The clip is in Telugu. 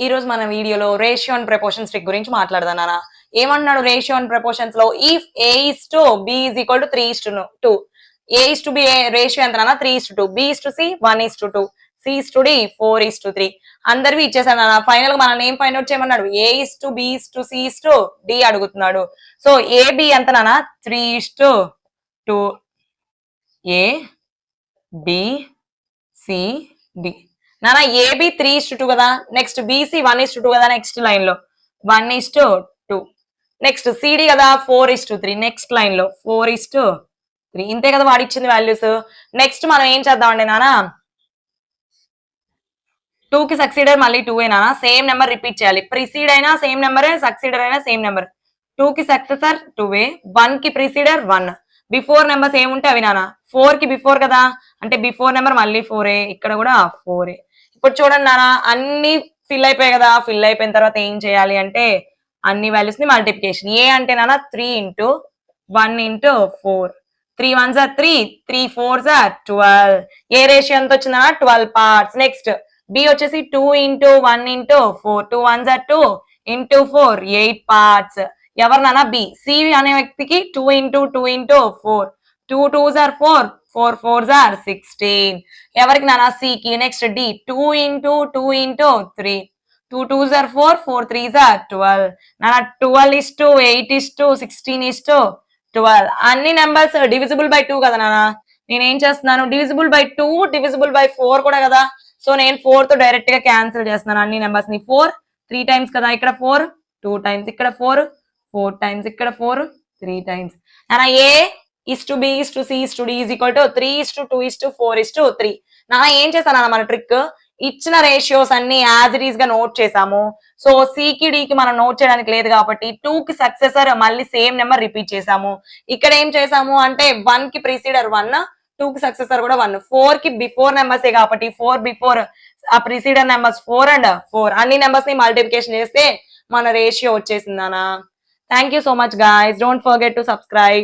ఈ రోజు మన వీడియోలో రేషియో అండ్ ప్రపోర్షన్స్ ట్రిక్ గురించి మాట్లాడదాం నాన్న. ఏమన్నాడు రేషియో అండ్ ప్రపోర్షన్స్ లో if a is to b is equal to 3 is to 2. a is to b ratio ఎంత నాన్న 3 is to 2, b is to c 1 is to 2, c is to d 4 is to 3. అందరివి ఇచ్చేసాను నాన్న. ఫైనల్ గా మనం ఏం ఫైండ్ అవుట్ చేయమన్నాడు? a is to b is to c is to d అడుగుతున్నాడు. సో a b ఎంత నాన్న 3 is to 2, a b c d. నానా ఏబి 3 is to 2 కదా, నెక్స్ట్ బీసీ 1 is to 2 కదా, నెక్స్ట్ లైన్ లో 1 is to 2, నెక్స్ట్ సిడి కదా 4 is to 3, నెక్స్ట్ లైన్ లో 4 is to 3. ఇంతే కదా వాడు ఇచ్చింది వాల్యూస్. నెక్స్ట్ మనం ఏం చేద్దామండి నానా, 2 కి సక్సీడర్ మళ్ళీ 2 ఏ నానా, సేమ్ నెంబర్ రిపీట్ చేయాలి. ప్రిసీడ్ అయినా సేమ్ నెంబరే, సక్సీడర్ అయినా సేమ్ నెంబర్. 2 కి సక్సెసర్ 2 1 కి ప్రిసీడర్ 1. బిఫోర్ నెంబర్స్ ఏముంటే అవి నానా, 4 కి బిఫోర్ కదా అంటే బిఫోర్ నెంబర్ మళ్ళీ 4 ఇక్కడ కూడా 4. ఇప్పుడు చూడండి నాన్న, అన్ని ఫిల్ అయిపోయాయి కదా. ఫిల్ అయిపోయిన తర్వాత ఏం చేయాలి అంటే అన్ని వాల్యూస్ ని మల్టిప్లికేషన్. ఏ అంటే నాన్న 3 into 1 into 4, 3 1s are 3, 3 4s are 12. A ratio ఎంత వచ్చిందన్నా 12 పార్ట్స్. నెక్స్ట్ బి వచ్చేసి 2 into 1 into 4, 2 1s are 2 into 4, 8 parts. ఎవరు నాన్న బి. సి అనే వ్యక్తికి 2 into 2 into 4, 2 2s are 4, 4 4s are 16. ఎవరికి నానా సికి. Next D 2 into 2 into 3, 2 2s are 4, 4 3s are 12. నానా 12 is to 8 is to 16 is to 12. అన్ని నెంబర్స్ డివిజిబుల్ బై 2 కదా నానా. నేనేం చేస్తున్నాను, డివిజిబుల్ బై 2 డివిజిబుల్ బై 4 కూడా కదా. సో నేను 4 తో డైరెక్ట్ గా క్యాన్సిల్ చేస్తున్నాను అన్ని నెంబర్స్ ని. 4 3 టైమ్స్ కదా, ఇక్కడ 4 2 టైమ్స్, ఇక్కడ 4 4 టైమ్స్, ఇక్కడ 4 3 టైమ్స్. నానా ఏ is to b is to c is to d is equal to 3 is to 2 is to 4 is to 3. నా ఏం చేశానన్న మన ట్రిక్, ఇచ్చిన రేషియోస్ అన్ని యాజ్ ఇట్ ఈస్ గా నోట్ చేసాము. సో సికి డికి మనం నోట్ చేయడానికి లేదు కాబట్టి 2 కి సక్సెసర్ మళ్ళీ సేమ్ నెంబర్ రిపీట్ చేసాము. ఇక్కడ ఏం చేసాము అంటే 1 కి ప్రిసీడర్ 1, 2 కి సక్సెసర్ కూడా 1, 4 కి బిఫోర్ నెంబర్సే కాబట్టి 4 బిఫోర్ ఆ ప్రిసీడర్ నెంబర్స్ 4 and 4 అన్ని నెంబర్స్ ని మల్టిప్లికేషన్ చేస్తే మన రేషియో వచ్చేసిందనా. Thank you so much guys. Don't forget to subscribe.